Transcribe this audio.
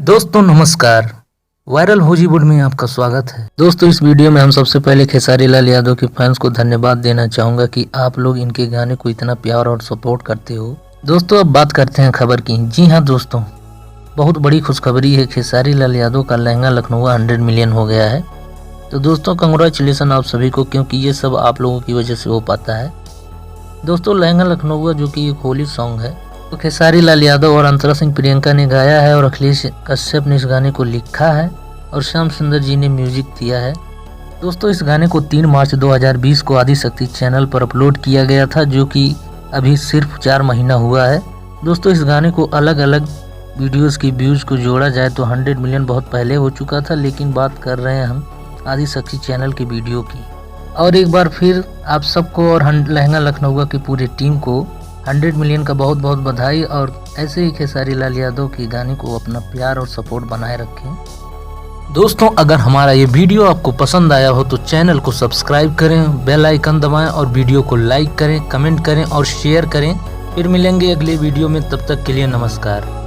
दोस्तों नमस्कार। Viral Hollywood में आपका स्वागत है। दोस्तों इस वीडियो में हम सबसे पहले खेसारी लाल यादव के फैंस को धन्यवाद देना चाहूँगा कि आप लोग इनके गाने को इतना प्यार और सपोर्ट करते हो। दोस्तों अब बात करते हैं खबर की। जी हाँ दोस्तों, बहुत बड़ी खुशखबरी है। खेसारी लाल यादव का लहंगा लखनऊ 100 मिलियन हो गया है। तो दोस्तों कंग्रेचुलेसन आप सभी को, क्योंकि ये सब आप लोगों की वजह से हो पाता है। दोस्तों लहंगा लखनऊ जो कि एक होली सॉन्ग है, तो खेसारी लाल यादव और अंतरा सिंह प्रियंका ने गाया है और अखिलेश कश्यप ने इस गाने को लिखा है और श्याम सुंदर जी ने म्यूजिक दिया है। दोस्तों इस गाने को 3 मार्च 2020 को आदिशक्ति चैनल पर अपलोड किया गया था, जो कि अभी सिर्फ 4 महीना हुआ है। दोस्तों इस गाने को अलग अलग वीडियोस की व्यूज को जोड़ा जाए तो 100 मिलियन बहुत पहले हो चुका था, लेकिन बात कर रहे हैं हम आदिशक्ति चैनल की वीडियो की। और एक बार फिर आप सबको और लहंगा लखनऊ की पूरी टीम को 100 मिलियन का बहुत बहुत बधाई। और ऐसे ही खेसारी लाल यादव के गाने को अपना प्यार और सपोर्ट बनाए रखें। दोस्तों अगर हमारा ये वीडियो आपको पसंद आया हो तो चैनल को सब्सक्राइब करें, बेल आइकन दबाएं और वीडियो को लाइक करें, कमेंट करें और शेयर करें। फिर मिलेंगे अगले वीडियो में, तब तक के लिए नमस्कार।